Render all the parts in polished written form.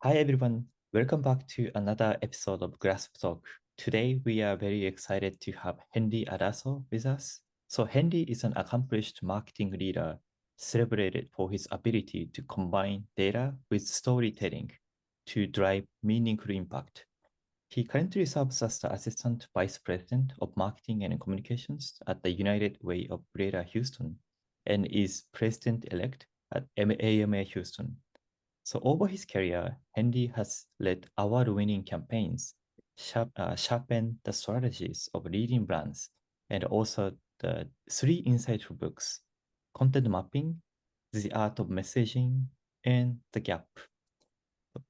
Hi everyone, welcome back to another episode of Glasp Talk. Today we are very excited to have Henry Adaso with us. So Henry is an accomplished marketing leader celebrated for his ability to combine data with storytelling to drive meaningful impact. He currently serves as the Assistant Vice President of Marketing and Communications at the United Way of Greater Houston and is President-elect at AMA Houston. So over his career, Henry has led award-winning campaigns, sharpened the strategies of leading brands, and also the three insightful books, Content Mapping, The Art of Messaging, and The Gap.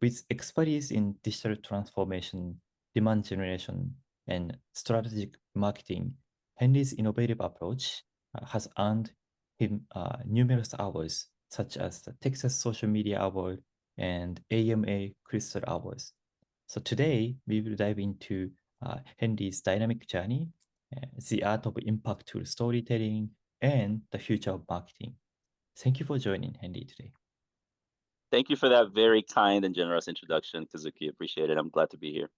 With expertise in digital transformation, demand generation, and strategic marketing, Henry's innovative approach has earned him numerous awards, such as the Texas Social Media Award and AMA Crystal Awards. So today, we will dive into Henry's dynamic journey, the art of impactful storytelling, and the future of marketing. Thank you for joining Henry today. Thank you for that very kind and generous introduction, Kazuki. Appreciate it. I'm glad to be here.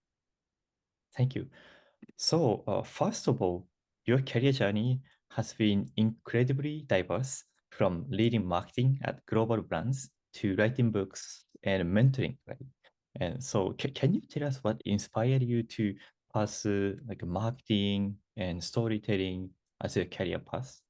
Thank you. So, first of all, your career journey has been incredibly diverse, from leading marketing at global brands to writing books and mentoring, right? And so, can you tell us what inspired you to pursue like marketing and storytelling as a career path?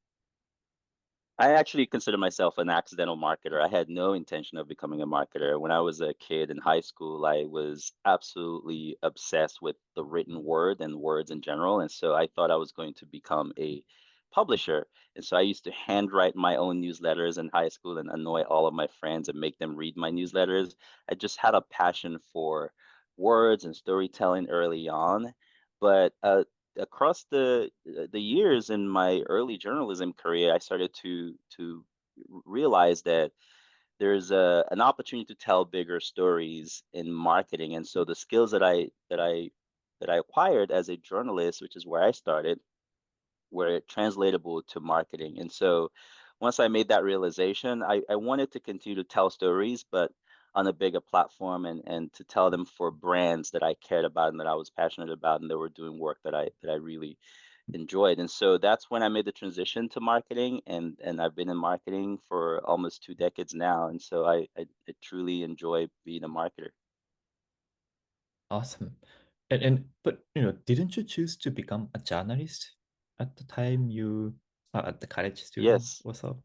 I actually consider myself an accidental marketer. I had no intention of becoming a marketer. When I was a kid in high school, I was absolutely obsessed with the written word and words in general. And so I thought I was going to become a publisher. And so I used to handwrite my own newsletters in high school and annoy all of my friends and make them read my newsletters. I just had a passion for words and storytelling early on. But across the years in my early journalism career, I started to realize that there's an opportunity to tell bigger stories in marketing, and so the skills that I acquired as a journalist, which is where I started, were translatable to marketing. And so once I made that realization, I wanted to continue to tell stories, but on a bigger platform and to tell them for brands that I cared about and that I was passionate about and that were doing work that I really enjoyed. And so that's when I made the transition to marketing, and I've been in marketing for almost 2 decades now. And so I truly enjoy being a marketer. Awesome. But didn't you choose to become a journalist at the time you at the college student Yes. or so?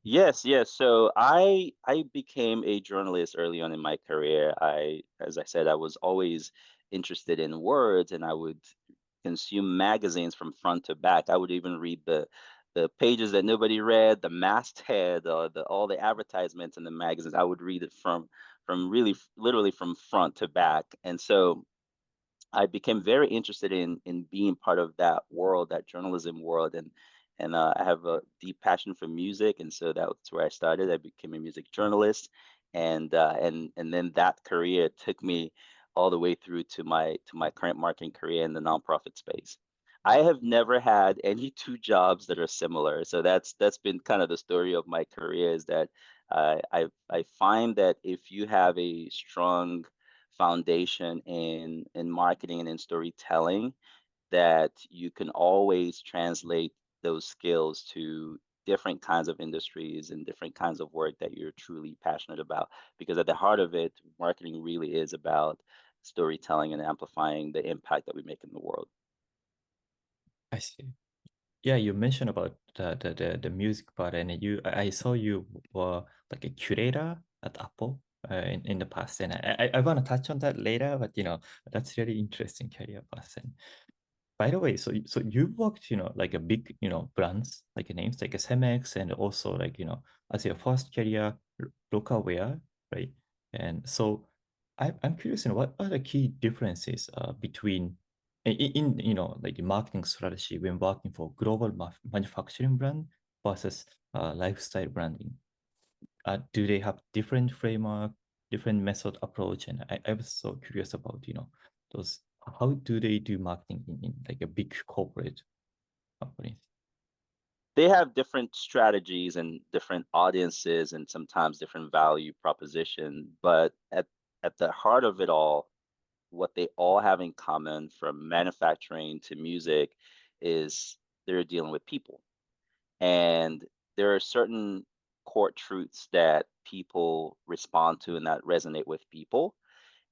Yes. So I became a journalist early on in my career. As I said, I was always interested in words, and I would consume magazines from front to back. I would even read the pages that nobody read, the masthead, the all the advertisements in the magazines. I would read it from really literally from front to back. And so I became very interested in being part of that world, that journalism world, and I have a deep passion for music, and so that's where I started. I became a music journalist, and then that career took me all the way through to my current marketing career in the nonprofit space. I have never had any two jobs that are similar, so that's been kind of the story of my career. Is that I find that if you have a strong foundation in marketing and in storytelling, that you can always translate those skills to different kinds of industries and different kinds of work that you're truly passionate about, because at the heart of it, marketing really is about storytelling and amplifying the impact that we make in the world. I see. Yeah, you mentioned about the music part, and I saw you were like a curator at Apple in the past, and I want to touch on that later, but that's really interesting career path. And by the way, so you worked like a big brands like names like Cemex, and also like as your first career local wear, right? And so I'm curious, what are the key differences between in like the marketing strategy when working for global manufacturing brand versus lifestyle branding? Do they have different framework, different method approach? And I was so curious about those. How do they do marketing in like a big corporate companies? They have different strategies and different audiences and sometimes different value proposition, but at the heart of it all, what they all have in common, from manufacturing to music, is they're dealing with people. And there are certain core truths that people respond to and that resonate with people.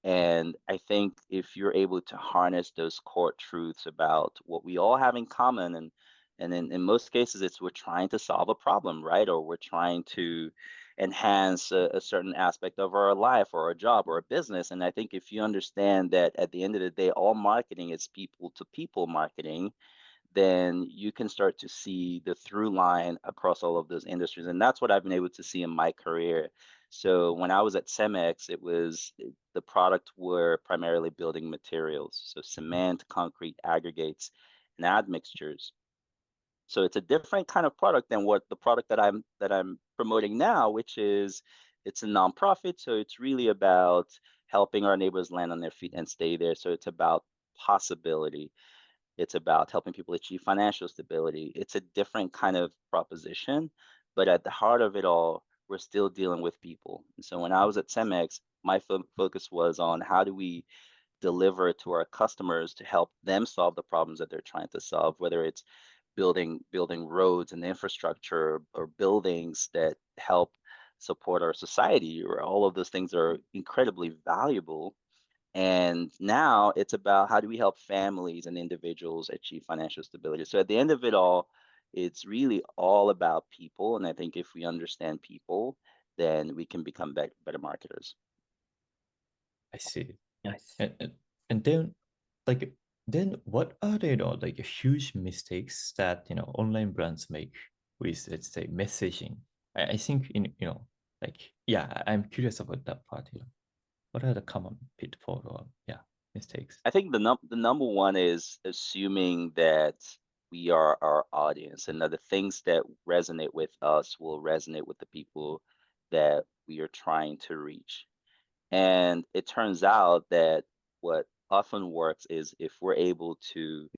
And I think if you're able to harness those core truths about what we all have in common, and in most cases, it's we're trying to solve a problem, right? Or we're trying to enhance a certain aspect of our life or a job or a business. And I think if you understand that at the end of the day, all marketing is people to people marketing, then you can start to see the through line across all of those industries. And that's what I've been able to see in my career. So when I was at Cemex, the product were primarily building materials, so cement, concrete, aggregates, and admixtures. So it's a different kind of product than what the product that I'm promoting now, which is it's a nonprofit. So it's really about helping our neighbors land on their feet and stay there. So it's about possibility. It's about helping people achieve financial stability. It's a different kind of proposition, but at the heart of it all, we're still dealing with people. And so when I was at Cemex, my focus was on how do we deliver to our customers to help them solve the problems that they're trying to solve, whether it's building roads and infrastructure or buildings that help support our society, or all of those things are incredibly valuable. And now it's about how do we help families and individuals achieve financial stability. So at the end of it all, it's really all about people. And I think if we understand people, then we can become better marketers. I see. Nice. And then like then what are the like huge mistakes that online brands make with, let's say, messaging? I think like, yeah, I'm curious about that part. What are the common pitfall or, yeah, mistakes? I think the number one is assuming that we are our audience, and that the things that resonate with us will resonate with the people that we are trying to reach. And it turns out that what often works is if we're able to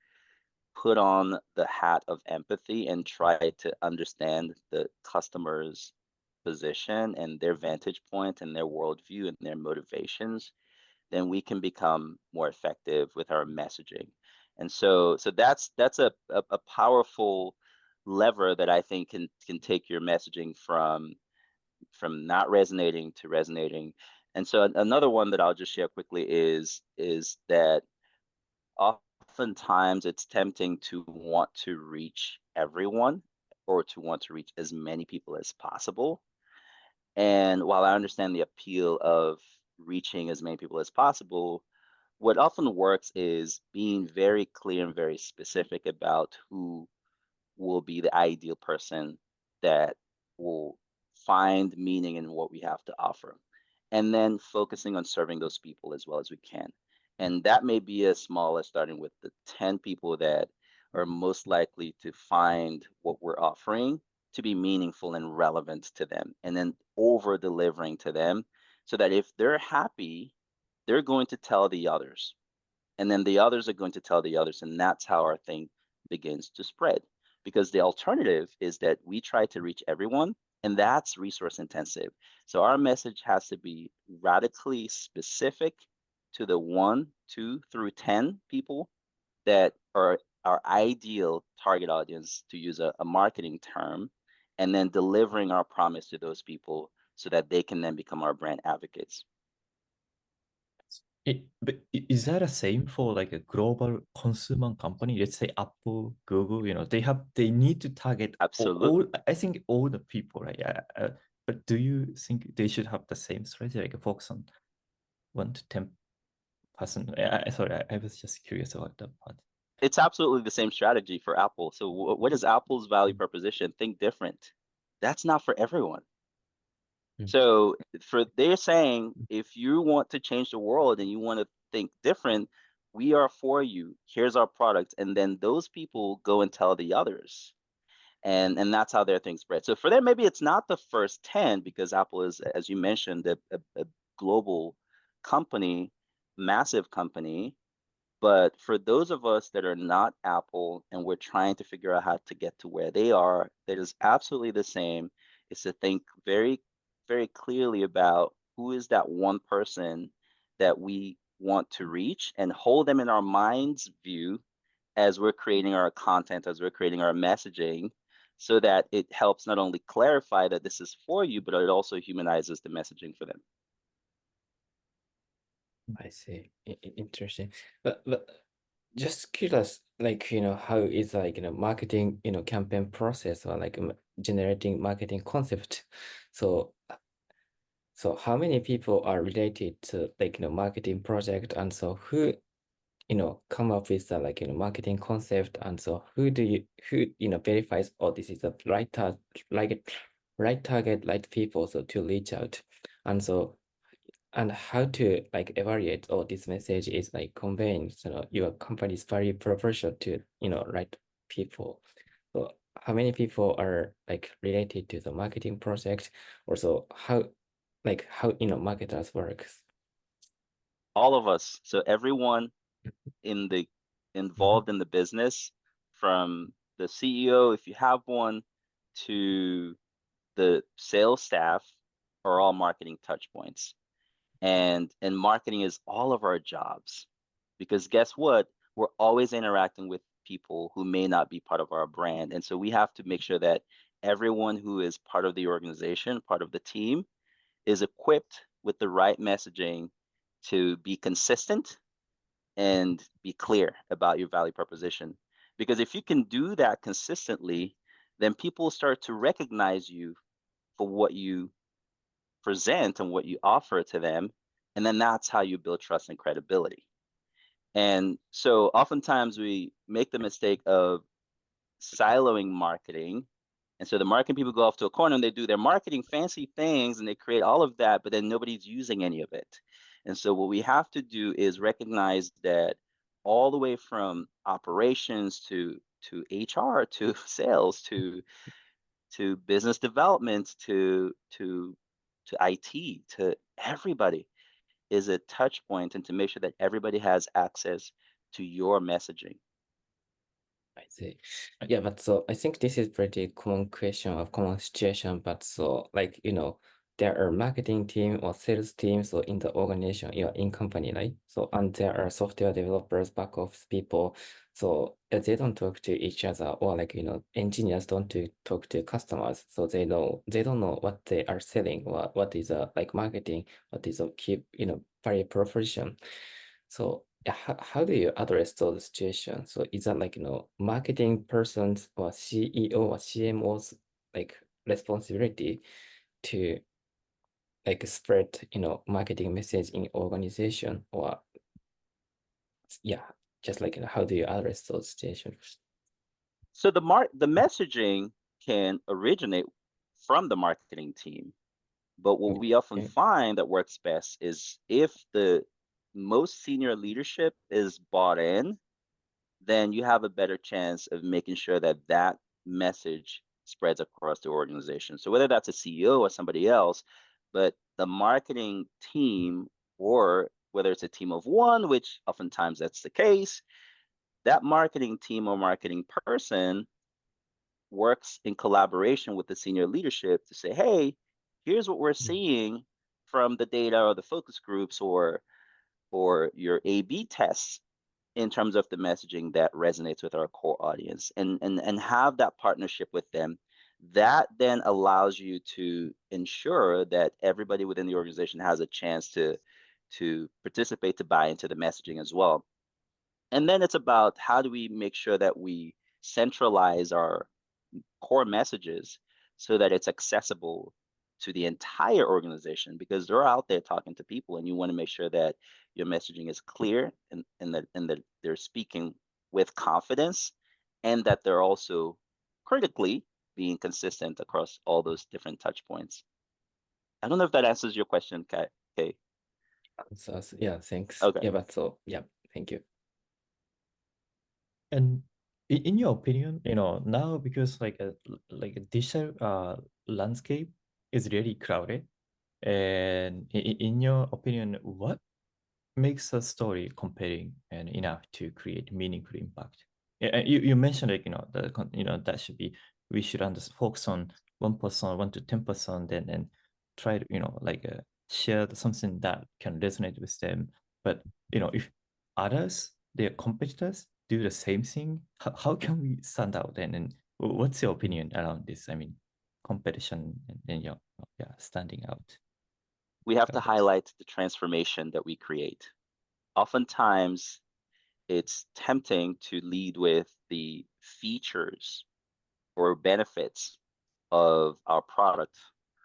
put on the hat of empathy and try to understand the customer's position and their vantage point and their worldview and their motivations, then we can become more effective with our messaging. And so that's a powerful lever that I think can take your messaging from not resonating to resonating. And so another one that I'll just share quickly is that oftentimes it's tempting to want to reach everyone, or to want to reach as many people as possible. And while I understand the appeal of reaching as many people as possible, what often works is being very clear and very specific about who will be the ideal person that will find meaning in what we have to offer. And then focusing on serving those people as well as we can. And that may be as small as starting with the 10 people that are most likely to find what we're offering to be meaningful and relevant to them, and then over delivering to them so that if they're happy, they're going to tell the others, and then the others are going to tell the others, and that's how our thing begins to spread. Because the alternative is that we try to reach everyone, and that's resource intensive. So our message has to be radically specific to the 1, 2 through 10 people that are our ideal target audience, to use a marketing term, and then delivering our promise to those people so that they can then become our brand advocates. But is that the same for like a global consumer company? Let's say Apple, Google, they need to target all, Absolutely. I think, all the people, right? But do you think they should have the same strategy, like a focus on 1 to 10%? Sorry, I was just curious about that part. It's absolutely the same strategy for Apple. So what is Apple's value proposition? Think different. That's not for everyone. Mm. So they're saying, if you want to change the world and you want to think different, we are for you. Here's our product. And then those people go and tell the others. And that's how their thing spread. So for them, maybe it's not the first 10, because Apple is, as you mentioned, a global company, massive company. But for those of us that are not Apple and we're trying to figure out how to get to where they are, that is absolutely the same. Is to think very, very clearly about who is that one person that we want to reach and hold them in our mind's view as we're creating our content, as we're creating our messaging, so that it helps not only clarify that this is for you, but it also humanizes the messaging for them. I see. Interesting. But just curious, like, how is like, marketing, campaign process or like generating marketing concept. So, so how many people are related to like, marketing project, and so who, come up with the like, marketing concept, and so who, verifies, oh, this is the right target, right people, so to reach out. And so, and how to like evaluate, oh, this message is like conveying, your company's value proposition to, right people. So how many people are like related to the marketing project? Also, how, marketers works? All of us, so everyone in the Mhm. involved in the business, from the CEO, if you have one, to the sales staff, are all marketing touch points. And marketing is all of our jobs, because guess what? We're always interacting with people who may not be part of our brand. And so we have to make sure that everyone who is part of the organization, part of the team, is equipped with the right messaging to be consistent and be clear about your value proposition. Because if you can do that consistently, then people start to recognize you for what you present and what you offer to them. And then that's how you build trust and credibility. And so oftentimes we make the mistake of siloing marketing. And so the marketing people go off to a corner and they do their marketing fancy things and they create all of that, but then nobody's using any of it. And so what we have to do is recognize that all the way from operations to HR to sales to business development to IT to everybody is a touch point, and to make sure that everybody has access to your messaging. I see. Yeah, but so I think this is pretty common question or common situation, but so like, there are marketing team or sales teams or in the organization, in company, right? So, and there are software developers, back office people. So they don't talk to each other, or like, engineers don't talk to customers. So they don't know what they are selling, or what is like marketing, what is a key, value proposition. So yeah, how do you address those situations? So is that like, marketing persons or CEO or CMO's like responsibility to like spread, marketing message in organization, or yeah, just like, how do you address those situations? So the messaging can originate from the marketing team, but what we often Okay. find that works best is if the most senior leadership is bought in, then you have a better chance of making sure that that message spreads across the organization. So whether that's a CEO or somebody else, but the marketing team, or whether it's a team of one, which oftentimes that's the case, that marketing team or marketing person works in collaboration with the senior leadership to say, hey, here's what we're seeing from the data or the focus groups or your A/B tests in terms of the messaging that resonates with our core audience, and have that partnership with them. That then allows you to ensure that everybody within the organization has a chance to participate, to buy into the messaging as well. And then it's about how do we make sure that we centralize our core messages so that it's accessible to the entire organization, because they're out there talking to people and you want to make sure that your messaging is clear, and that they're speaking with confidence, and that they're also critically being consistent across all those different touch points. I don't know if that answers your question, Kai. Okay. So yeah, thanks. Okay. Yeah, but so yeah, thank you. And in your opinion, now because like a digital landscape is really crowded, and in your opinion, what makes a story compelling and enough to create meaningful impact? You mentioned like that should be we should focus on 1%, 1 to 10%, and try to share something that can resonate with them. But if others, their competitors, do the same thing, how can we stand out? And what's your opinion around this? I mean, competition and standing out. We have to highlight the transformation that we create. Oftentimes, it's tempting to lead with the features or benefits of our product,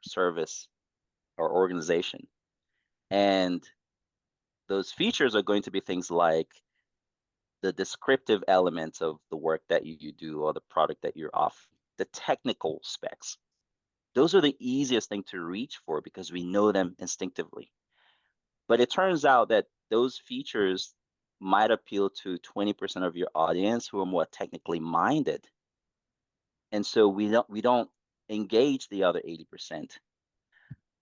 service, or organization. And those features are going to be things like the descriptive elements of the work that you do or the product that you're offering, the technical specs. Those are the easiest thing to reach for because we know them instinctively. But it turns out that those features might appeal to 20% of your audience who are more technically minded. And so we don't engage the other 80%.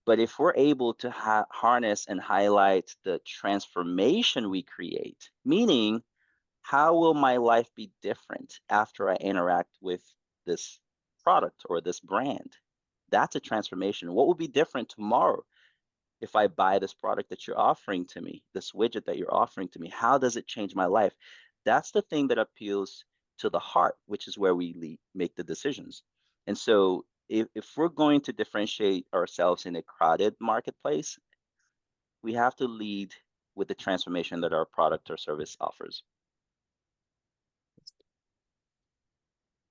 But if we're able to harness and highlight the transformation we create, meaning how will my life be different after I interact with this product or this brand? That's a transformation. What will be different tomorrow if I buy this product that you're offering to me, this widget that you're offering to me? How does it change my life? That's the thing that appeals to the heart, which is where we make the decisions. And so if we're going to differentiate ourselves in a crowded marketplace, we have to lead with the transformation that our product or service offers.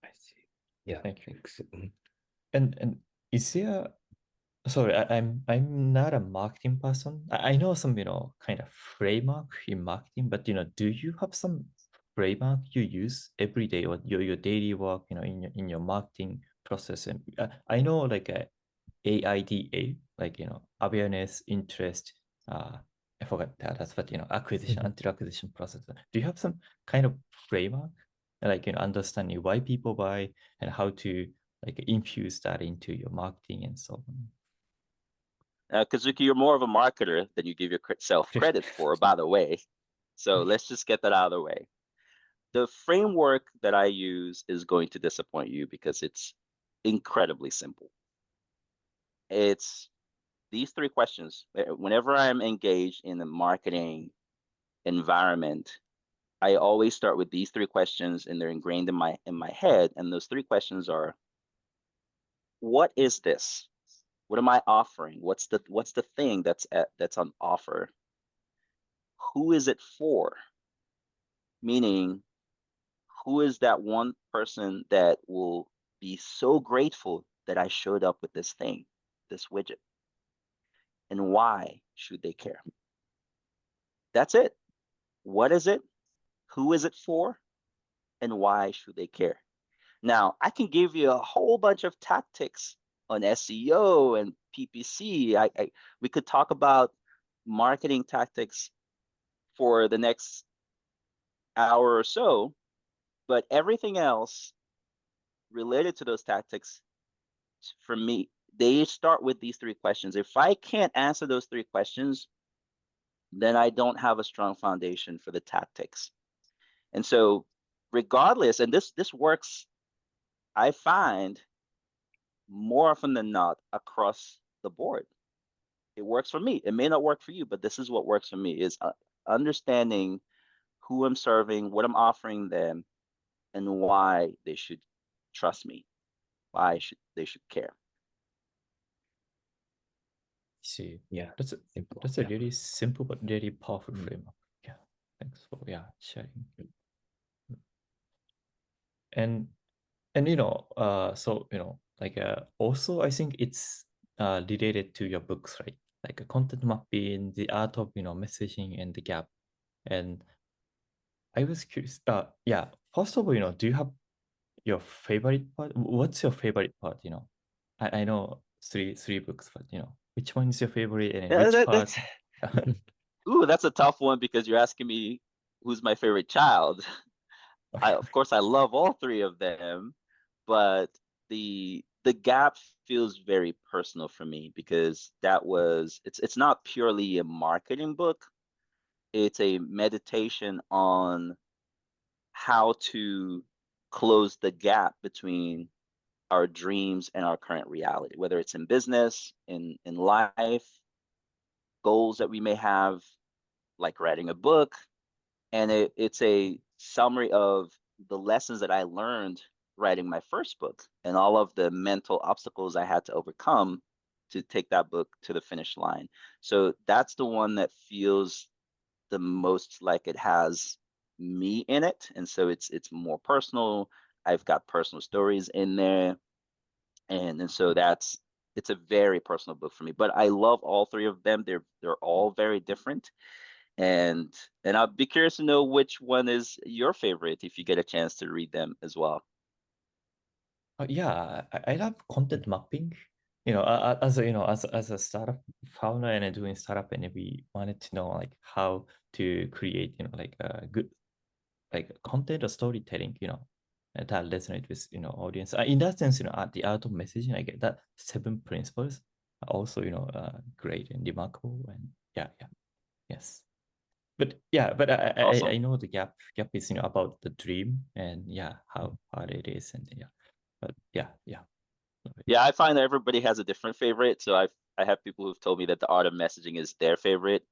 I see. Yeah, Thank you. thanks. And is there sorry, I'm not a marketing person. I know some, kind of framework in marketing, but do you have some framework you use every day or your daily work, in your marketing process? And I know like a AIDA, like awareness, interest, I forgot that's what acquisition, until acquisition process. Do you have some kind of framework, like understanding why people buy and how to like infuse that into your marketing and so on? Kazuki, you're more of a marketer than you give yourself credit for, by the way. So let's just get that out of the way. The framework that I use is going to disappoint you because it's incredibly simple. It's these three questions. Whenever I'm engaged in the marketing environment, I always start with these three questions, and they're ingrained in my head. And those three questions are: what is this? What am I offering? What's the thing that's on offer? Who is it for? Meaning, who is that one person that will be so grateful that I showed up with this thing, this widget? And why should they care? That's it. What is it? Who is it for? And why should they care? Now, I can give you a whole bunch of tactics on SEO and PPC. We could talk about marketing tactics for the next hour or so, but everything else related to those tactics, for me, they start with these three questions. If I can't answer those three questions, then I don't have a strong foundation for the tactics. And so regardless, and this works, I find more often than not across the board. It works for me. It may not work for you, but this is what works for me, is understanding who I'm serving, what I'm offering them, and why they should trust me, why they should care. See, Yeah, that's a really simple but really powerful framework. Yeah, thanks for sharing. And so like also I think it's related to your books, right? Like a content mapping, the art of messaging, and the gap. And I was curious. Yeah. First of all, do you have your favorite part? What's your favorite part? I know three books, but which one is your favorite and Yeah, which part? that's a tough one because you're asking me who's my favorite child. Of course, I love all three of them, but the gap feels very personal for me because it's not purely a marketing book. It's a meditation on how to close the gap between our dreams and our current reality, whether it's in business, in life, goals that we may have, like writing a book, and it's a summary of the lessons that I learned writing my first book and all of the mental obstacles I had to overcome to take that book to the finish line. So that's the one that feels the most like it has me in it, and so it's more personal. I've got personal stories in there, and so that's it's a very personal book for me. But I love all three of them. They're all very different, and I'll be curious to know which one is your favorite if you get a chance to read them as well. Yeah, I love content mapping. As a, as a startup founder and doing startup, and we wanted to know like how to create, like a good like content or storytelling, that resonate with audience. In that sense, at the art of messaging, I get that 7 principles are also great and remarkable, and yeah, yes. But yeah, but I Awesome. know the gap is about the dream, and yeah, how hard it is, and yeah, but yeah. Love it. Yeah, I find that everybody has a different favorite. So I have people who've told me that the art of messaging is their favorite.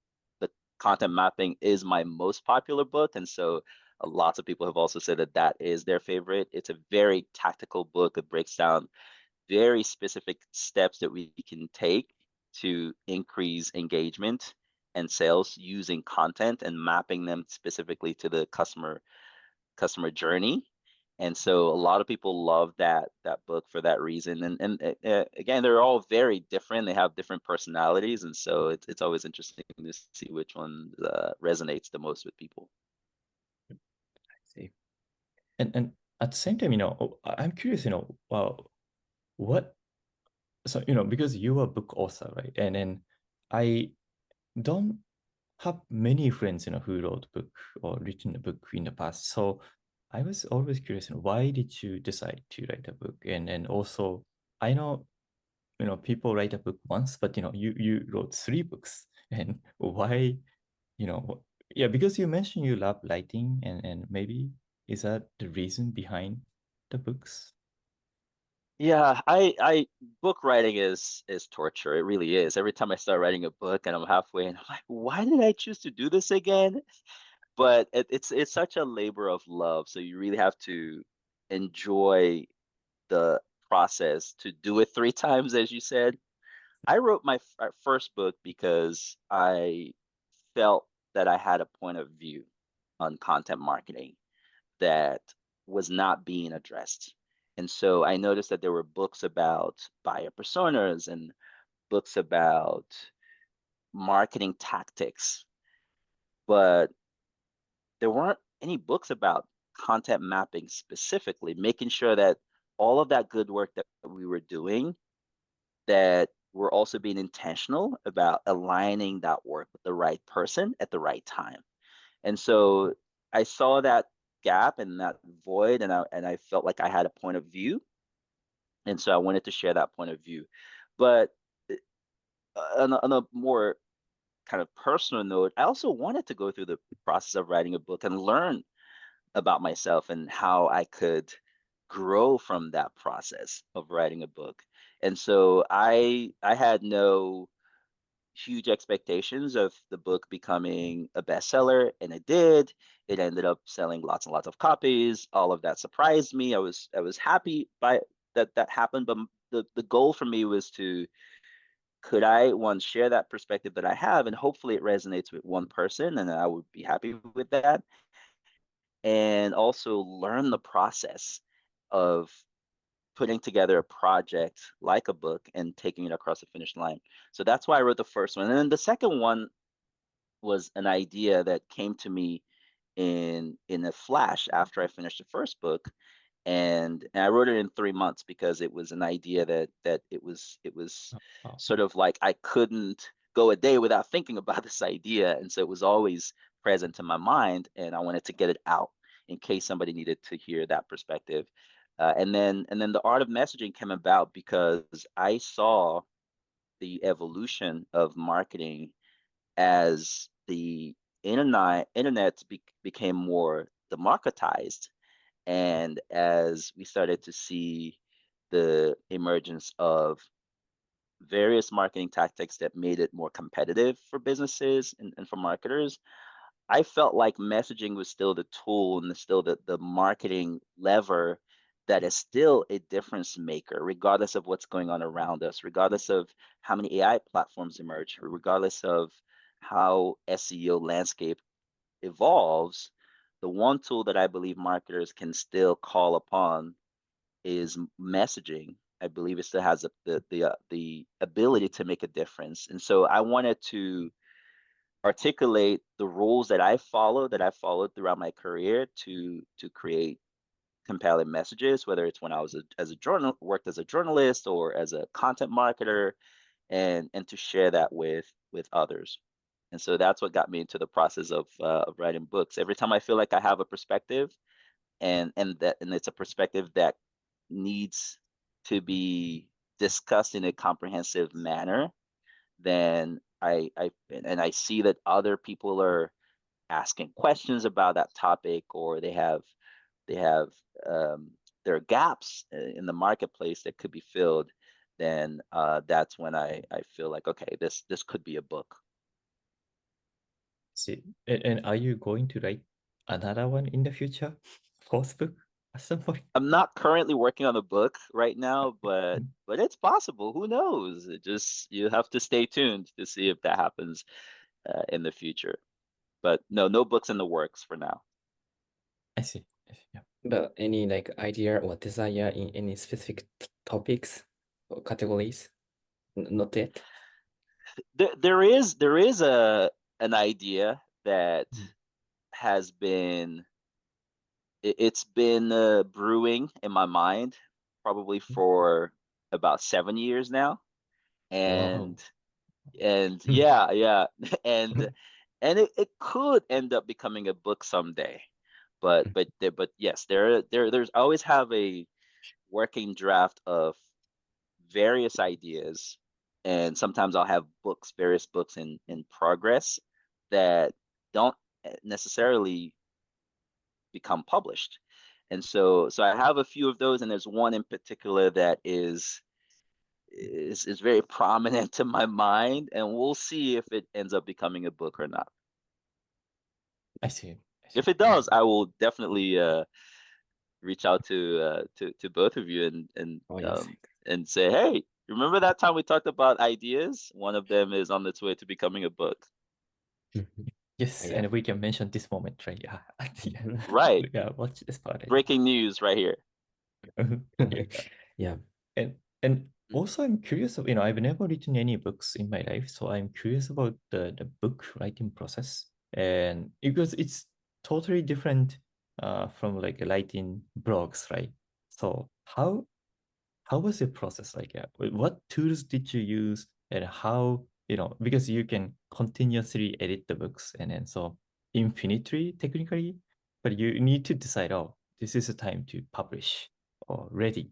The content mapping is my most popular book, and so lots of people have also said that that is their favorite. It's a very tactical book. It breaks down very specific steps that we can take to increase engagement and sales using content and mapping them specifically to the customer journey. And so a lot of people love that book for that reason. And again, they're all very different. They have different personalities, and so it's always interesting to see which one resonates the most with people. I see. And at the same time, I'm curious, well, what so because you are a book author, right? And then I don't have many friends, who wrote book or written a book in the past. So I was always curious, why did you decide to write a book? And also I know, people write a book once, but you wrote 3 books. And why, you know, yeah, because you mentioned you love writing, and maybe is that the reason behind the books? Yeah, I book writing is torture. It really is. Every time I start writing a book and I'm halfway and I'm like, why did I choose to do this again? But it's such a labor of love. So you really have to enjoy the process to do it 3 times, as you said. I wrote my first book because I felt that I had a point of view on content marketing that was not being addressed. And so I noticed that there were books about buyer personas and books about marketing tactics, but there weren't any books about content mapping specifically, making sure that all of that good work that we were doing, that we're also being intentional about aligning that work with the right person at the right time. And so I saw that gap and that void, and I felt like I had a point of view, and so I wanted to share that point of view. But on a more kind of personal note, I also wanted to go through the process of writing a book and learn about myself and how I could grow from that process of writing a book. And so I had no huge expectations of the book becoming a bestseller, and it did. It ended up selling lots and lots of copies. All of that surprised me. I was happy by that happened, but the goal for me was to could I one share that perspective that I have, and hopefully it resonates with one person, and I would be happy with that, and also learn the process of putting together a project like a book and taking it across the finish line. So that's why I wrote the first one. And then the second one was an idea that came to me in a flash after I finished the first book, and I wrote it in 3 months because it was an idea that it was Oh, wow. sort of like I couldn't go a day without thinking about this idea, and so it was always present in my mind, and I wanted to get it out in case somebody needed to hear that perspective. And then the art of messaging came about because I saw the evolution of marketing as the internet became more democratized, and as we started to see the emergence of various marketing tactics that made it more competitive for businesses and for marketers, I felt like messaging was still the tool and still the marketing lever that is still a difference maker, regardless of what's going on around us, regardless of how many AI platforms emerge, or regardless of how SEO landscape evolves. The one tool that I believe marketers can still call upon is messaging. I believe it still has the ability to make a difference. And so I wanted to articulate the rules that I followed throughout my career to create compelling messages, whether it's when I was worked as a journalist or as a content marketer, and to share that with others. And so that's what got me into the process of writing books. Every time I feel like I have a perspective, and it's a perspective that needs to be discussed in a comprehensive manner, then I see that other people are asking questions about that topic, or they have um, there are gaps in the marketplace that could be filled, then that's when I feel like, okay, this could be a book. See, and are you going to write another one in the future? Fourth book at some point? I'm not currently working on a book right now, but Mm, it's possible. Who knows? You have to stay tuned to see if that happens in the future. But no books in the works for now. I see. Yeah. But any like idea or desire in any specific topics or categories? Not yet. There is an idea that Mm. has been it's been brewing in my mind probably for about 7 years now, Wow. and yeah, and it could end up becoming a book someday, but yes, there's always have a working draft of various ideas, and sometimes I'll have various books in progress that don't necessarily become published. And so I have a few of those, and there's one in particular that is very prominent to my mind, and we'll see if it ends up becoming a book or not. I see. I see. If it does, I will definitely reach out to both of you Oh yes. and say, hey, remember that time we talked about ideas? One of them is on its way to becoming a book. Yes, Yeah. and we can mention this moment, right? Yeah. At the end. Right. Yeah, watch this part. Breaking news right here. Yeah. Yeah. And also I'm curious of, I've never written any books in my life, so I'm curious about the book writing process. And because it's totally different from like writing blogs, right? So how was the process like? Yeah? What tools did you use and how, because you can continuously edit the books and then so infinitely technically, but you need to decide, oh, this is the time to publish or ready,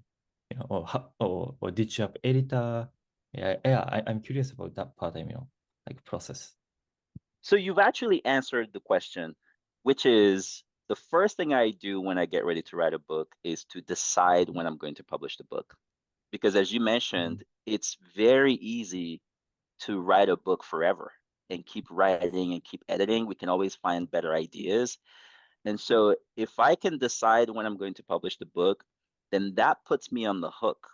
or did you have editor? I'm curious about that part, like process. So you've actually answered the question, which is the first thing I do when I get ready to write a book is to decide when I'm going to publish the book. Because as you Mhm. mentioned, it's very easy to write a book forever and keep writing and keep editing. We can always find better ideas. And so if I can decide when I'm going to publish the book, then that puts me on the hook,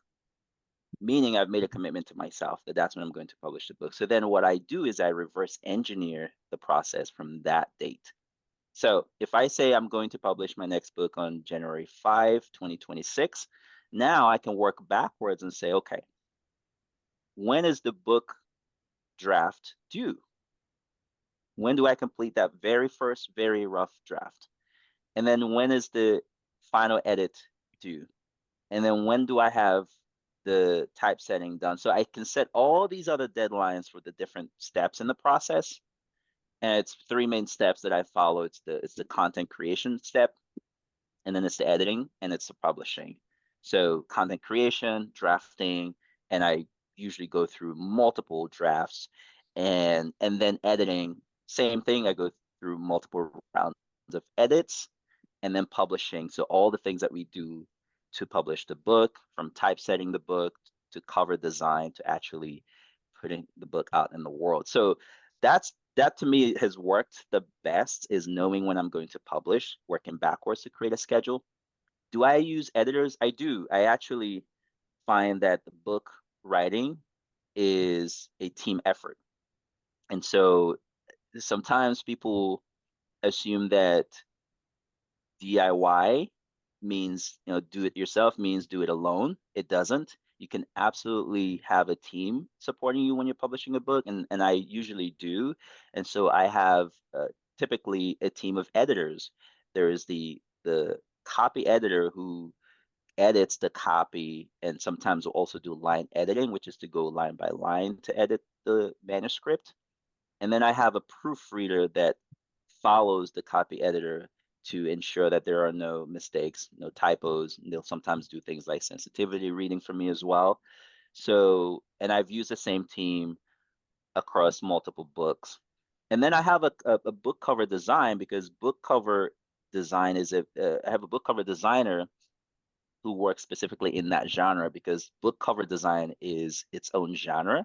meaning I've made a commitment to myself that that's when I'm going to publish the book. So then what I do is I reverse engineer the process from that date. So if I say I'm going to publish my next book on January 5, 2026, now I can work backwards and say, okay, when is the book draft due? When do I complete that very first, very rough draft? And then when is the final edit due? And then when do I have the typesetting done? So I can set all these other deadlines for the different steps in the process. And it's three main steps that I follow. It's the content creation step, and then it's the editing, and it's the publishing. So content creation, drafting, and I usually go through multiple drafts, and then editing, same thing. I go through multiple rounds of edits, and then publishing. So all the things that we do to publish the book, from typesetting the book to cover design to actually putting the book out in the world. So that to me has worked the best, is knowing when I'm going to publish, working backwards to create a schedule. Do I use editors? I do. I actually find that the book writing is a team effort. And so sometimes people assume that DIY means, do it yourself, means do it alone. It doesn't. You can absolutely have a team supporting you when you're publishing a book, and I usually do. And so I have typically a team of editors. There is the copy editor who edits the copy and sometimes will also do line editing, which is to go line by line to edit the manuscript. And then I have a proofreader that follows the copy editor to ensure that there are no mistakes, no typos. And they'll sometimes do things like sensitivity reading for me as well. So, and I've used the same team across multiple books. And then I have a book cover design, because book cover design is I have a book cover designer who works specifically in that genre, because book cover design is its own genre.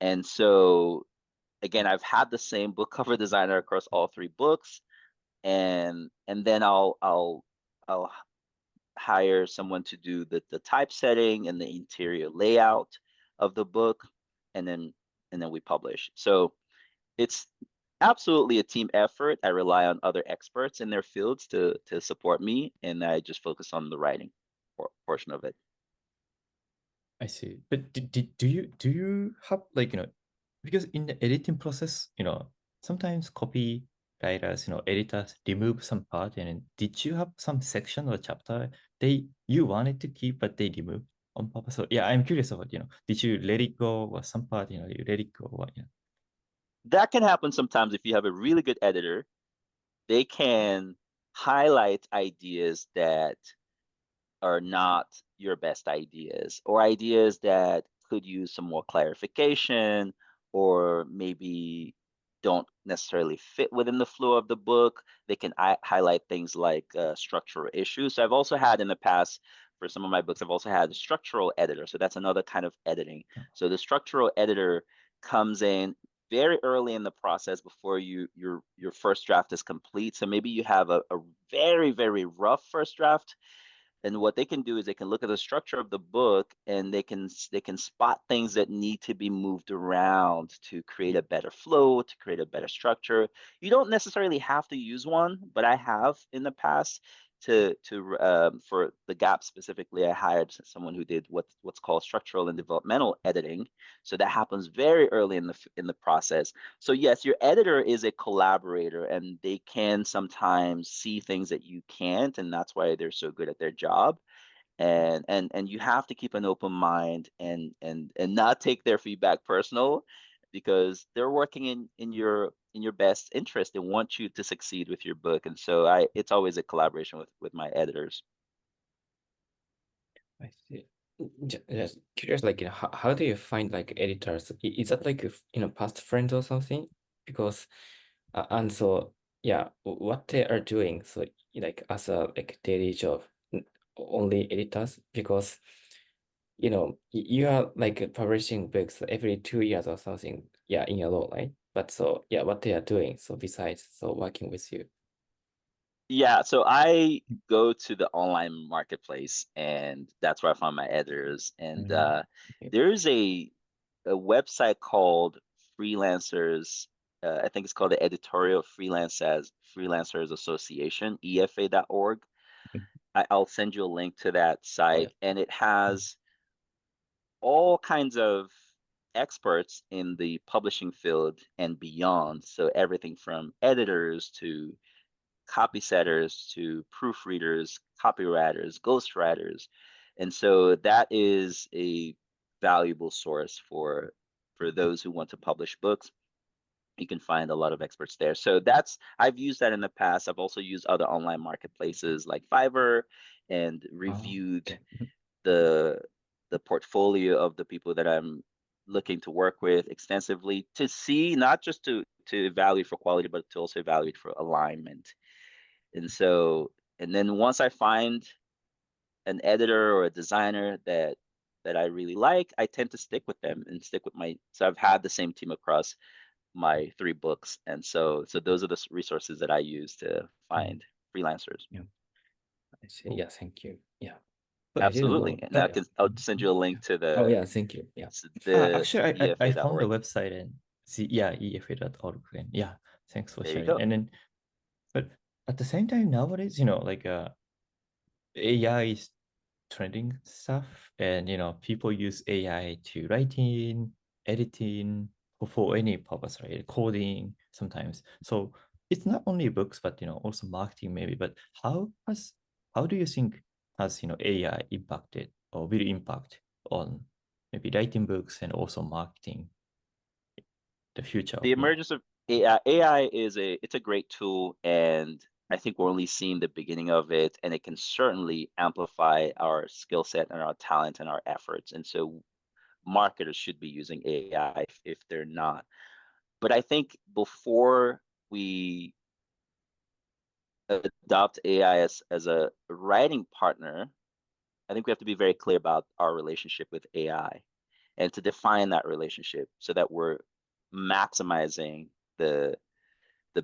And so again, I've had the same book cover designer across all three books, and then I'll hire someone to do the typesetting and the interior layout of the book, and then we publish. So it's absolutely a team effort. I rely on other experts in their fields to support me, and I just focus on the writing portion of it. I see. But do you have, like, because in the editing process, sometimes copy writers, editors remove some part, and then did you have some section or chapter you wanted to keep but they remove on purpose? So yeah, I'm curious about, did you let it go, or some part, you let it go, or That can happen sometimes if you have a really good editor. They can highlight ideas that are not your best ideas, or ideas that could use some more clarification, or maybe don't necessarily fit within the flow of the book. They can highlight things like structural issues. So I've also had in the past, for some of my books, I've also had a structural editor. So that's another kind of editing. So the structural editor comes in very early in the process before your first draft is complete. So maybe you have a very, very rough first draft, and what they can do is they can look at the structure of the book, and they can spot things that need to be moved around to create a better flow, to create a better structure. You don't necessarily have to use one, but I have in the past. For the gap specifically, I hired someone who did what's called structural and developmental editing. So that happens very early in the process. So yes, your editor is a collaborator, and they can sometimes see things that you can't, and that's why they're so good at their job. And you have to keep an open mind, and not take their feedback personal, because they're working in your best interest. They want you to succeed with your book. And so it's always a collaboration with my editors. I see. Just curious, like, how do you find like editors? Is that like, past friends or something? Because, and so, yeah, what they are doing, so like as a like daily job, only editors, because, you are like publishing books every 2 years or something, yeah, in a row, right? But so, yeah, what they are doing, so besides, so working with you. Yeah, so I go to the online marketplace, and that's where I find my editors. And Okay. there's a website called Freelancers. I think it's called the Editorial Freelancers Association, EFA.org. I'll send you a link to that Oh, yeah. site, and it has all kinds of experts in the publishing field and beyond. So everything from editors to copy setters to proofreaders, copywriters, ghostwriters. And so that is a valuable source for those who want to publish books. You can find a lot of experts there. So I've used that in the past. I've also used other online marketplaces like Fiverr, and reviewed Okay. the the portfolio of the people that I'm looking to work with extensively, to see, not just to evaluate for quality, but to also evaluate for alignment. And so, and then once I find an editor or a designer that that I really like, I tend to stick with them and stick with so I've had the same team across my 3 books. And so those are the resources that I use to find freelancers. Yeah. I see. Yeah, thank you. Yeah. But I didn't Absolutely. know. And I'll send you a link to Oh yeah, thank you. Yeah. Actually, I found the efa.org. website and see, yeah, efa.org. And yeah, thanks for There you sharing. go. And then, but at the same time, nowadays, like AI is trending stuff, and people use AI to writing, editing, or for any purpose, right? Coding sometimes. So it's not only books, but also marketing maybe. But how do you think has AI impacted or will impact on maybe writing books and also marketing the future The of marketing? emergence of AI it's a great tool, and I think we're only seeing the beginning of it, and it can certainly amplify our skill set and our talent and our efforts. And so marketers should be using AI if they're not. But I think before we adopt AI as a writing partner, I think we have to be very clear about our relationship with AI and to define that relationship so that we're maximizing the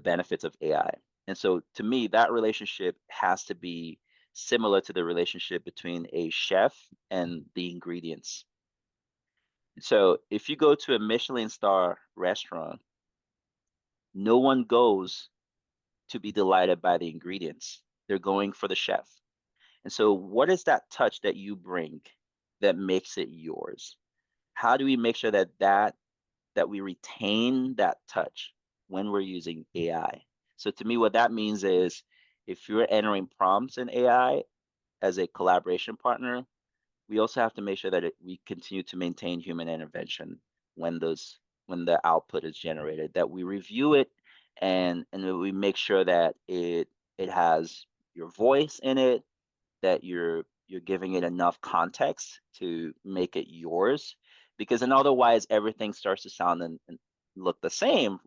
benefits of AI. And so to me, that relationship has to be similar to the relationship between a chef and the ingredients. So if you go to a Michelin star restaurant, no one goes to be delighted by the ingredients. They're going for the chef. And so what is that touch that you bring that makes it yours? How do we make sure that we retain that touch when we're using AI? So to me, what that means is if you're entering prompts in AI as a collaboration partner, we also have to make sure that we continue to maintain human intervention when the output is generated, that we review it and that we make sure that it has your voice in it, that you're giving it enough context to make it yours, because then otherwise everything starts to sound and look the same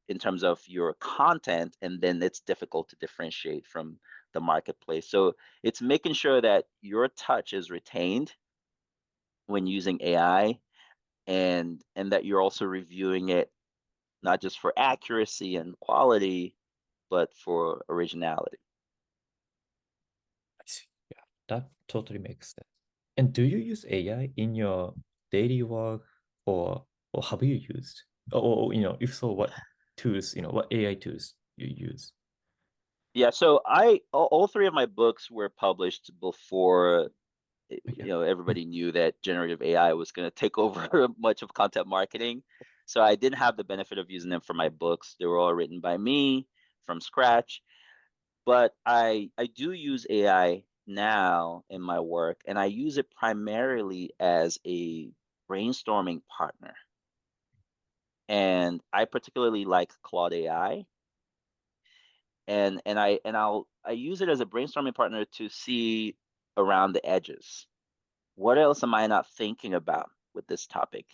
in terms of your content, and then it's difficult to differentiate from the marketplace. So it's making sure that your touch is retained when using AI, and that you're also reviewing it not just for accuracy and quality, but for originality. I see. Yeah, that totally makes sense. And do you use AI in your daily work, or have you used? Or if so, what tools, what AI tools you use? Yeah, so all 3 of my books were published before Yeah. everybody knew that generative AI was going to take over much of content marketing. So I didn't have the benefit of using them for my books. They were all written by me from scratch. But I do use AI now in my work, and I use it primarily as a brainstorming partner. And I particularly like Claude AI, and I use it as a brainstorming partner to see around the edges. What else am I not thinking about with this topic?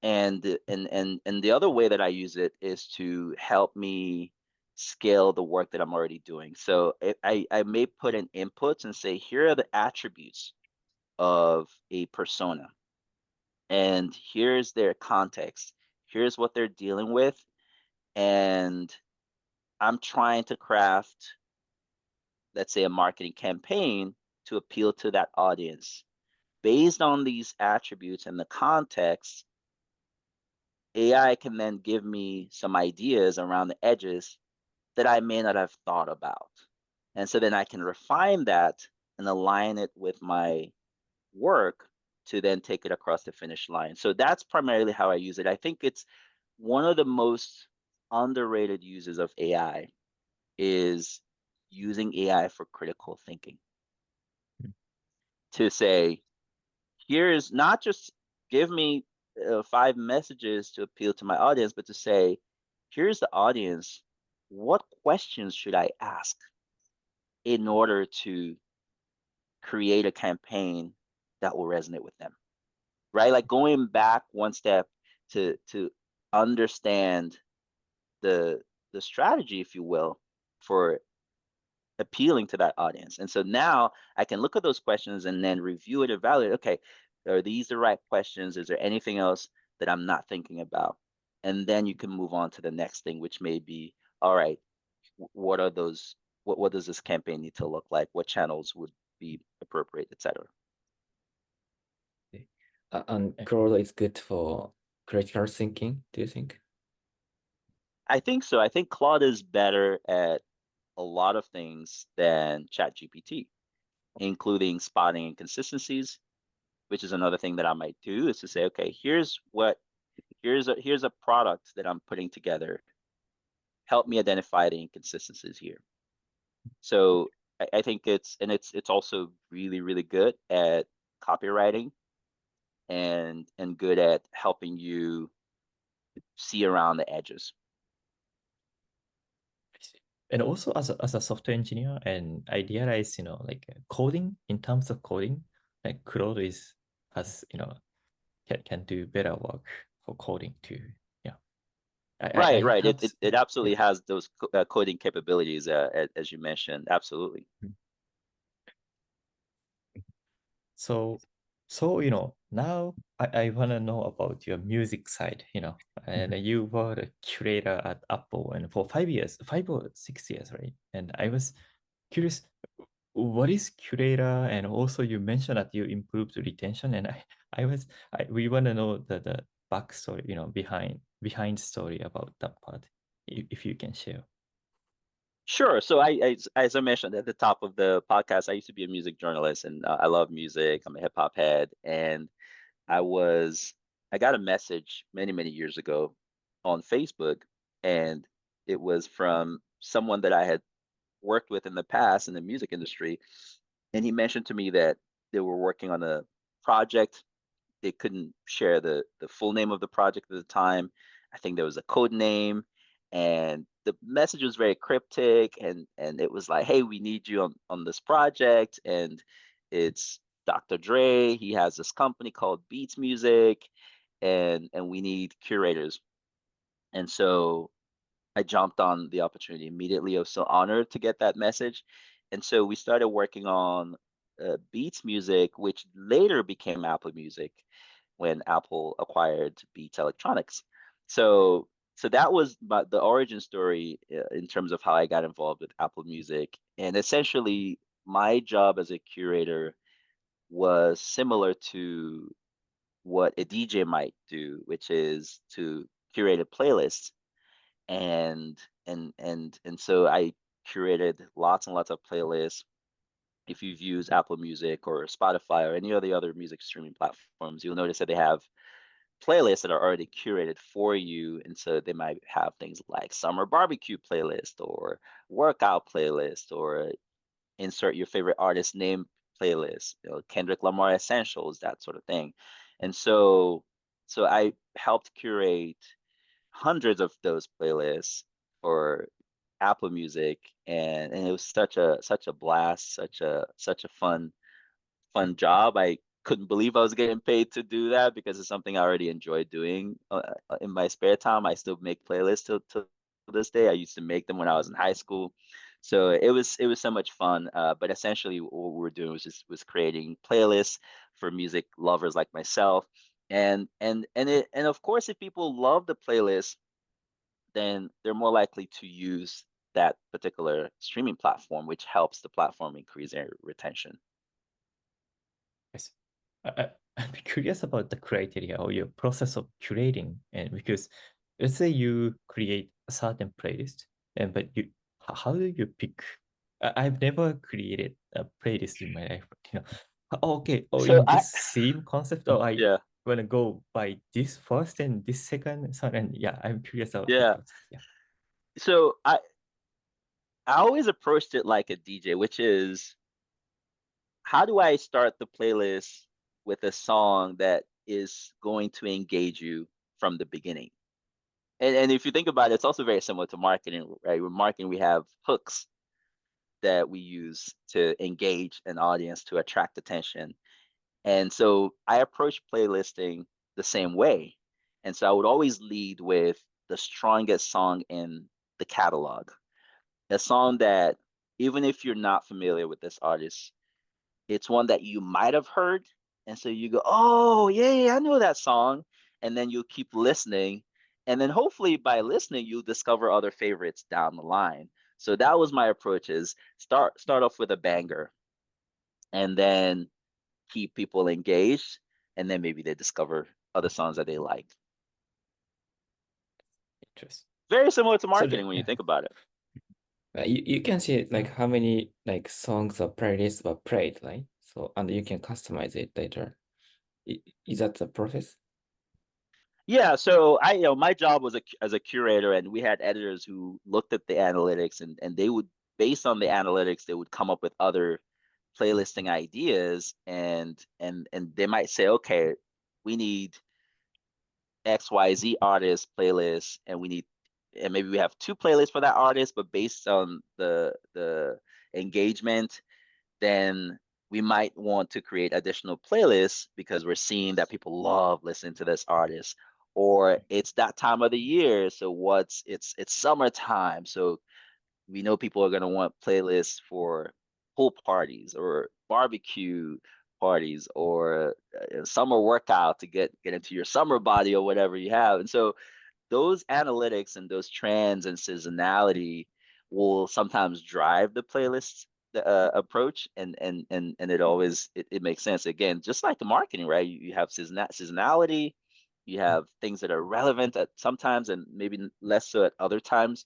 And the other way that I use it is to help me scale the work that I'm already doing. So I may put in inputs and say, here are the attributes of a persona, and here's their context. Here's what they're dealing with, and I'm trying to craft, let's say, a marketing campaign to appeal to that audience. Based on these attributes and the context, AI can then give me some ideas around the edges that I may not have thought about. And so then I can refine that and align it with my work to then take it across the finish line. So that's primarily how I use it. I think it's one of the most underrated uses of AI is using AI for critical thinking. To say, here's not just give me 5 messages to appeal to my audience, but to say, here's the audience. What questions should I ask in order to create a campaign that will resonate with them? Right? Like going back one step to understand the strategy, if you will, for appealing to that audience. And so now I can look at those questions and then review it, evaluate, okay, are these the right questions? Is there anything else that I'm not thinking about? And then you can move on to the next thing, which may be, all right, what are those, what does this campaign need to look like? What channels would be appropriate, etc. And Claude is good for critical thinking, do you think? I think so. I think Claude is better at a lot of things than ChatGPT, including spotting inconsistencies, which is another thing that I might do, is to say, okay, here's a product that I'm putting together. Help me identify the inconsistencies here. So I think it's also really, really good at copywriting and good at helping you see around the edges. And also as a software engineer, and I realize, like coding, in terms of coding, like Claude has, can do better work for coding too. Yeah. Right, I right. have, It absolutely has those coding capabilities, as you mentioned. Absolutely. So, now I want to know about your music side, and you were a curator at Apple and for 5 years, 5 or 6 years, right? And I was curious, what is curator? And also you mentioned that you improved retention, and we want to know the backstory, behind story about that part, if you can share. Sure. So as I mentioned at the top of the podcast, I used to be a music journalist, and I love music. I'm a hip hop head, and I was I got a message many, many years ago on Facebook, and it was from someone that I had worked with in the past in the music industry, and he mentioned to me that they were working on a project. They couldn't share the full name of the project at the time. I think there was a code name, and the message was very cryptic, and it was like, hey, we need you on this project, and it's Dr. Dre. He has this company called Beats Music, and we need curators. And so I jumped on the opportunity immediately. I was so honored to get that message. And so we started working on Beats Music, which later became Apple Music when Apple acquired Beats Electronics. So that was the origin story in terms of how I got involved with Apple Music. And essentially, my job as a curator was similar to what a DJ might do, which is to curate a playlist. And so I curated lots and lots of playlists. If you've used Apple Music or Spotify or any of the other music streaming platforms, you'll notice that they have playlists that are already curated for you. And so they might have things like summer barbecue playlist or workout playlist or insert your favorite artist name playlist, Kendrick Lamar Essentials, that sort of thing. And so I helped curate hundreds of those playlists for Apple Music, and it was such a blast, such a fun job. I couldn't believe I was getting paid to do that because it's something I already enjoy doing in my spare time. I still make playlists to this day. I used to make them when I was in high school, so it was so much fun. But essentially, what we were doing was creating playlists for music lovers like myself, and of course, if people love the playlist, then they're more likely to use that particular streaming platform, which helps the platform increase their retention. Yes. I'm curious about the criteria or your process of curating, and because let's say you create a certain playlist, and but how do you pick? I've never created a playlist in my life. Okay, oh, So in this same concept, oh, I yeah, want to go by this first and this second, so and yeah, I'm curious about the yeah. process. Yeah. So I always approached it like a DJ, which is, how do I start the playlist with a song that is going to engage you from the beginning? And if you think about it, it's also very similar to marketing, right? With marketing, we have hooks that we use to engage an audience to attract attention. And so I approach playlisting the same way. And so I would always lead with the strongest song in the catalog, a song that even if you're not familiar with this artist, it's one that you might have heard. And so you go, oh, yeah, I know that song. And then you'll keep listening. And then hopefully by listening, you'll discover other favorites down the line. So that was my approach is start off with a banger and then keep people engaged. And then maybe they discover other songs that they like. Interesting. Very similar to So marketing when you think about it. You can see like how many like songs or playlists were played, right? So and you can customize it later. Is that the process? Yeah, so my job was as a curator, and we had editors who looked at the analytics, and they would, based on the analytics, they would come up with other playlisting ideas, and they might say, okay, we need XYZ artist playlist, and maybe we have two playlists for that artist, but based on the engagement, then we might want to create additional playlists because we're seeing that people love listening to this artist, or it's that time of the year. So it's summertime, so we know people are going to want playlists for pool parties or barbecue parties or summer workout to get into your summer body or whatever you have. And so those analytics and those trends and seasonality will sometimes drive the playlist approach, and it makes sense. Again, just like the marketing, right? You have seasonality, you have things that are relevant at sometimes and maybe less so at other times.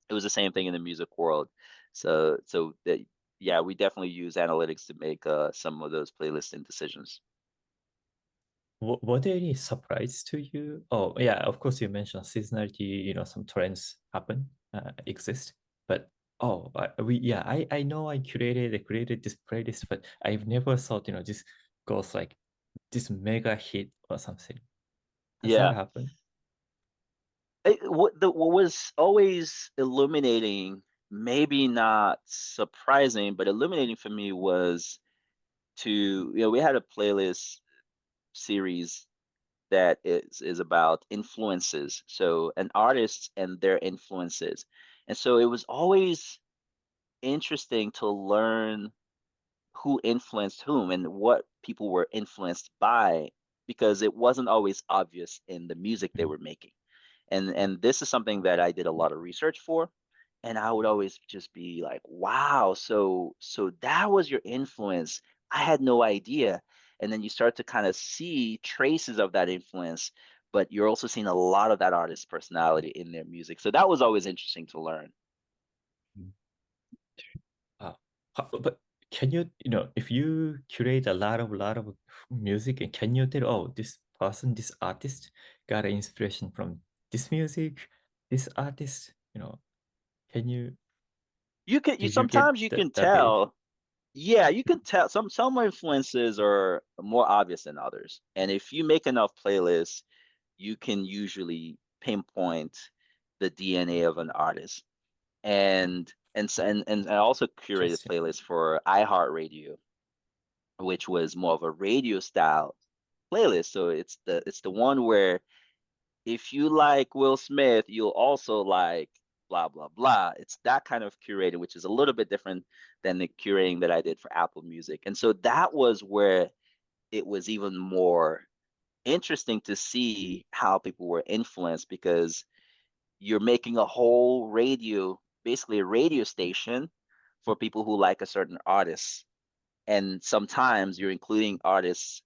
It was the same thing in the music world. So that, yeah, we definitely use analytics to make some of those playlisting decisions. were there any surprise to you? Oh, yeah, of course you mentioned seasonality, some trends exist, but I know I created this playlist, but I've never thought, this goes like this mega hit or something. Has that Yeah. happened? What was always illuminating, maybe not surprising, but illuminating for me was we had a playlist series that is about influences, so an artist and their influences. And so it was always interesting to learn who influenced whom and what people were influenced by, because it wasn't always obvious in the music they were making. And this is something that I did a lot of research for, and I would always just be like, wow, so that was your influence. I had no idea. And then you start to kind of see traces of that influence, but you're also seeing a lot of that artist's personality in their music. So that was always interesting to learn. Uh, but can you, if you curate a lot of music, and can you tell, oh, this person, this artist got an inspiration from this music, this artist, can you, You did you get sometimes you can that data? tell. Yeah, you can tell some influences are more obvious than others. And if you make enough playlists, you can usually pinpoint the DNA of an artist. And I also curated Interesting. playlists for iHeartRadio, which was more of a radio style playlist. So it's the one where if you like Will Smith, you'll also like blah blah blah. It's that kind of curating, which is a little bit different than the curating that I did for Apple Music. And so that was where it was even more interesting to see how people were influenced, because you're making a whole radio, basically a radio station for people who like a certain artist. And sometimes you're including artists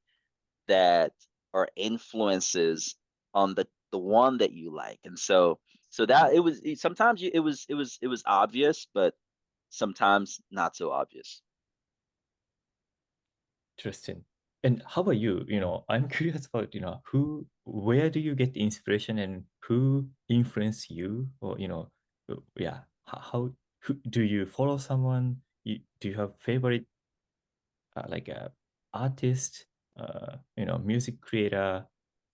that are influences on the one that you like. And so that sometimes it was obvious, but sometimes not so obvious. Interesting. And how about you? I'm curious about, where do you get the inspiration and who influenced you? Or, yeah, who, do you follow someone? Do you have favorite like a artist, music creator,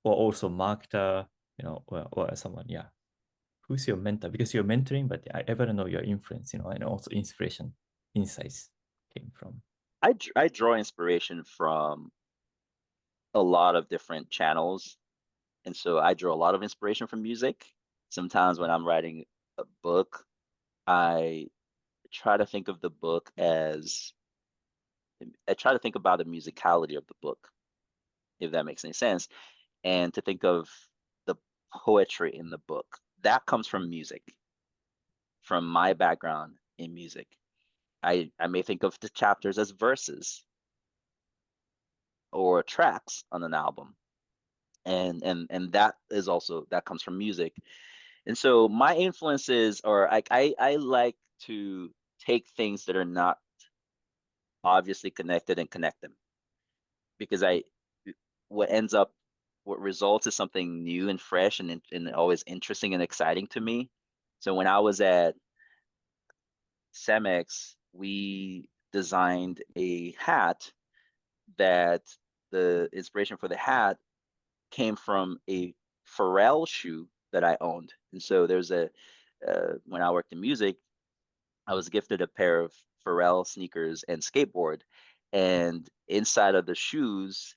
or also marketer, or someone, yeah. Who's your mentor? Because you're mentoring, but I ever know your influence, and also inspiration, insights came from. I draw inspiration from a lot of different channels, and so I draw a lot of inspiration from music. Sometimes when I'm writing a book, I try to think of the book as I try to think about the musicality of the book, if that makes any sense, and to think of the poetry in the book. That comes from music, from my background in music. I may think of the chapters as verses or tracks on an album. And that is also that comes from music. And so my influences are I like to take things that are not obviously connected and connect them, because I what ends up what results is something new and fresh and always interesting and exciting to me. So when I was at Cemex, we designed a hat that the inspiration for the hat came from a Pharrell shoe that I owned. And so there's a when I worked in music, I was gifted a pair of Pharrell sneakers and skateboard, and inside of the shoes,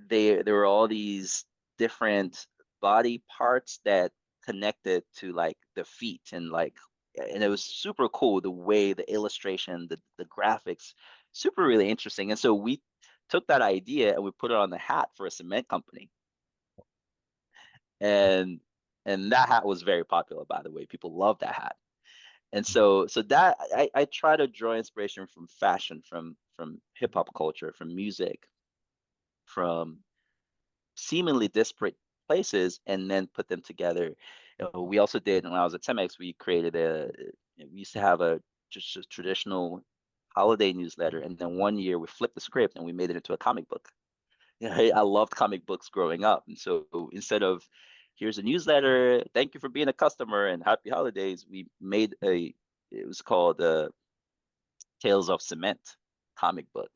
there were all these different body parts that connected to like the feet and like, and it was super cool the way the illustration, the graphics, super really interesting. And so we took that idea and we put it on the hat for a cement company, and that hat was very popular, by the way. People loved that hat. And so that I try to draw inspiration from fashion, from hip hop culture, from music, from seemingly disparate places, and then put them together. We also did, when I was at Temex, we created we used to have just a traditional holiday newsletter, and then one year we flipped the script and we made it into a comic book. I loved comic books growing up, and so instead of here's a newsletter, thank you for being a customer and happy holidays, we made it was called Tales of Cement comic book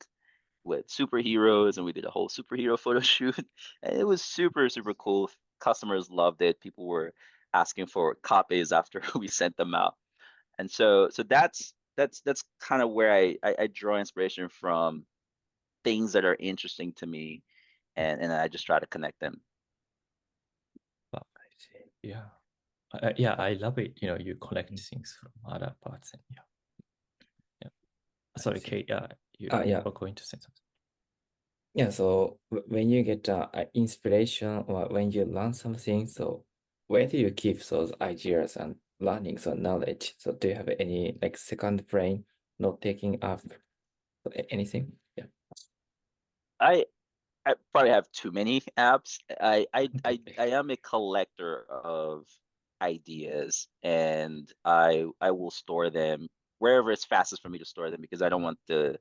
with superheroes, and we did a whole superhero photo shoot, and it was super cool. Customers loved it. People were asking for copies after we sent them out, and so that's kind of where I draw inspiration from, things that are interesting to me, and I just try to connect them. Wow, I see. Yeah. Yeah, I love it. You collect Mm. things from other parts, and yeah. I Sorry, see. Kate. You Yeah. were going to say something. Yeah, so when you get inspiration or when you learn something, so where do you keep those ideas and learnings or knowledge? So do you have any like second brain not taking up anything? Yeah. I I probably have too many apps. Okay. I am a collector of ideas, and I will store them wherever it's fastest for me to store them, because I don't want the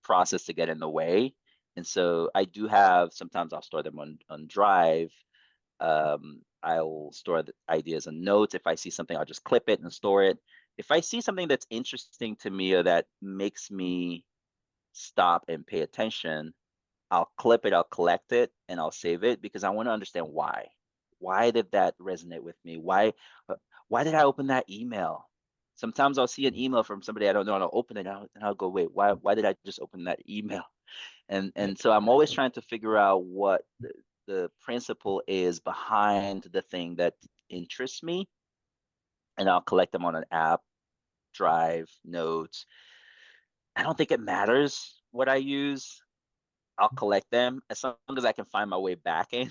process to get in the way. And so I do have, sometimes I'll store them on Drive. I'll store the ideas in notes. If I see something, I'll just clip it and store it. If I see something that's interesting to me or that makes me stop and pay attention, I'll clip it, I'll collect it, and I'll save it, because I want to understand why. Why did that resonate with me? Uh, why did I open that email? Sometimes I'll see an email from somebody I don't know, and I'll open it out, and I'll go, wait, why did I just open that email? And so I'm always trying to figure out what the principle is behind the thing that interests me, and I'll collect them on an app, Drive, Notes. I don't think it matters what I use. I'll collect them as long as I can find my way back in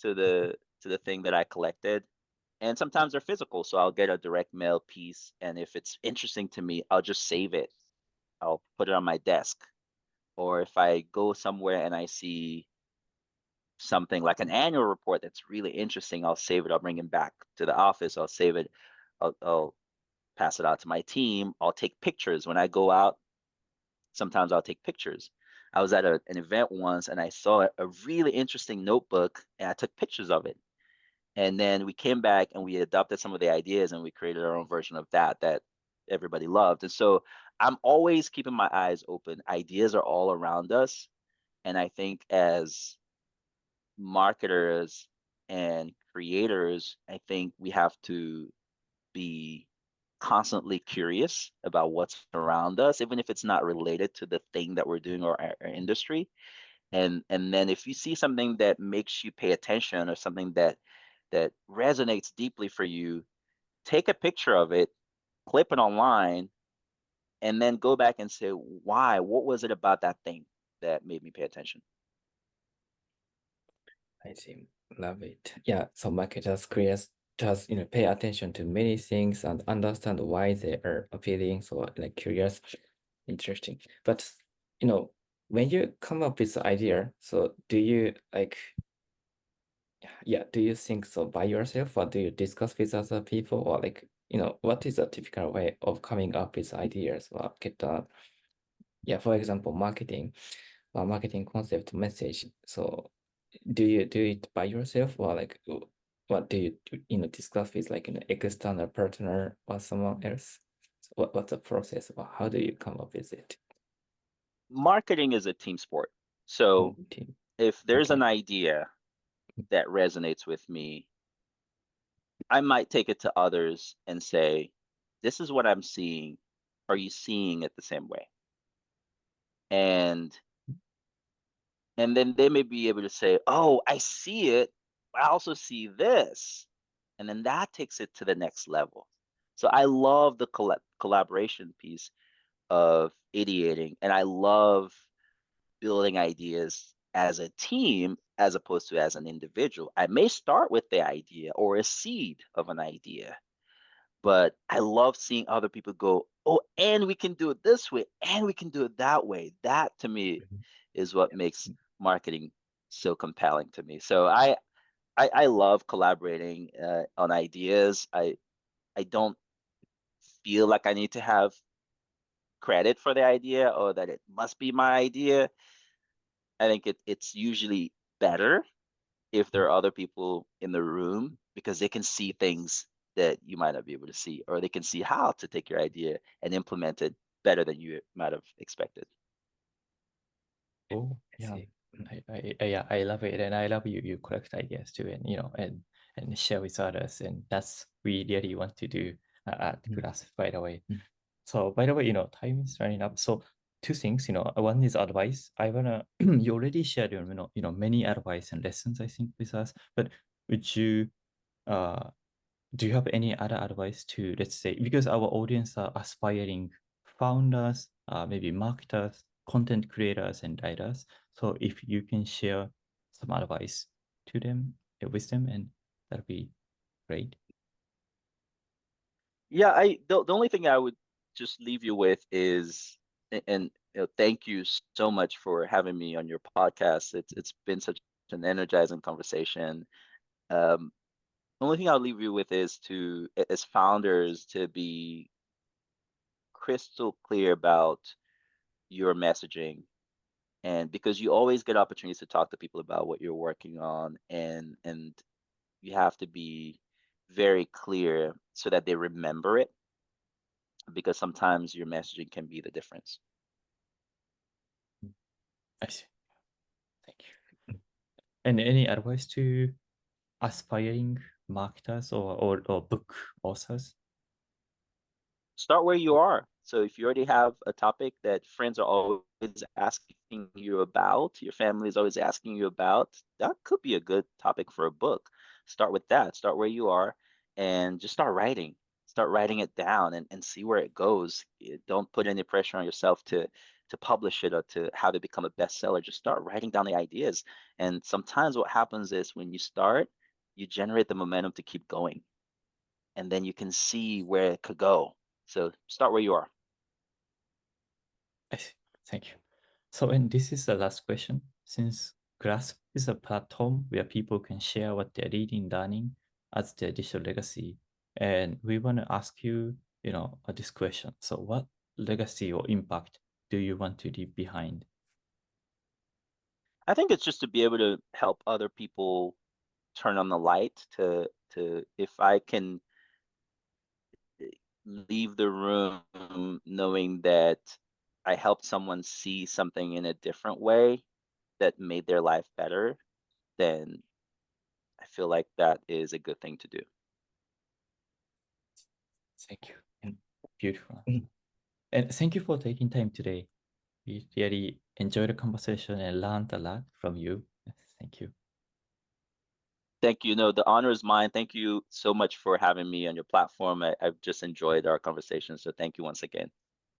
to the thing that I collected. And sometimes they're physical, so I'll get a direct mail piece, and if it's interesting to me, I'll just save it. I'll put it on my desk. Or if I go somewhere and I see something like an annual report that's really interesting, I'll save it. I'll bring it back to the office. I'll save it. I'll pass it out to my team. I'll take pictures when I go out. Sometimes I'll take pictures. I was at an event once and I saw a really interesting notebook and I took pictures of it. And then we came back and we adopted some of the ideas and we created our own version of that everybody loved. And so I'm always keeping my eyes open. Ideas are all around us. And I think as marketers and creators, I think we have to be constantly curious about what's around us, even if it's not related to the thing that we're doing or our industry. And then if you see something that makes you pay attention, or something that resonates deeply for you, take a picture of it clip it online, and then go back and say, why? What was it about that thing that made me pay attention? I see. Love it. Yeah. So marketers, creators just pay attention to many things and understand why they are appealing. So like curious, interesting. But when you come up with the idea, so do you do you think so by yourself or do you discuss with other people or what is a typical way of coming up with ideas or get for example, marketing or marketing concept message. So do you do it by yourself or what do you do, discuss with an external partner or someone else? So what's the process or how do you come up with it? Marketing is a team sport. So Team. if there's Okay. an idea that resonates with me, I might take it to others and say, this is what I'm seeing. Are you seeing it the same way? And then they may be able to say, oh, I see it, but I also see this. And then that takes it to the next level. So I love the collaboration piece of ideating, and I love building ideas as a team as opposed to as an individual. I may start with the idea or a seed of an idea, but I love seeing other people go, oh, and we can do it this way, and we can do it that way. That to me Mhm. is what makes marketing so compelling to me. So I love collaborating on ideas. I don't feel like I need to have credit for the idea or that it must be my idea. I think it's usually better if there are other people in the room because they can see things that you might not be able to see, or they can see how to take your idea and implement it better than you might have expected. Oh, I yeah. see. Yeah, I love it, and I love you collect ideas too, and and share with others, and that's we really want to do at Mm. Glasp, by the way. Mm. So by the way, time is running up. So two things, one is advice. I wanna you already shared many advice and lessons I think with us, but would you uh do you have any other advice to, let's say, because our audience are aspiring founders, maybe marketers, content creators, and writers. So if you can share some advice to them, with them, and that'd be great. Yeah, the only thing I would just leave you with is, and thank you so much for having me on your podcast. It's been such an energizing conversation. Um, the only thing I'll leave you with is to, as founders, to be crystal clear about your messaging, and because you always get opportunities to talk to people about what you're working on, and you have to be very clear so that they remember it, because sometimes your messaging can be the difference. I see. Thank you. And any advice to aspiring marketers or book authors? Start where you are. So if you already have a topic that friends are always asking you about, your family is always asking you about, that could be a good topic for a book. Start with that. Start where you are and just start writing. Start writing it down and see where it goes. Don't put any pressure on yourself to publish it or to have it become a bestseller. Just start writing down the ideas. And sometimes what happens is when you start, you generate the momentum to keep going, and then you can see where it could go. So start where you are. I see. Thank you. So, and this is the last question. Since Grasp is a platform where people can share what they're reading, learning as their digital legacy, and we want to ask you, this question. So, what legacy or impact do you want to leave behind? I think it's just to be able to help other people turn on the light to if I can leave the room knowing that I helped someone see something in a different way that made their life better, then I feel like that is a good thing to do. Thank you. And beautiful. Mm. And thank you for taking time today. We really enjoyed the conversation and learned a lot from you. Yes, thank you. Thank you. No, the honor is mine. Thank you so much for having me on your platform. I've just enjoyed our conversation. So thank you once again.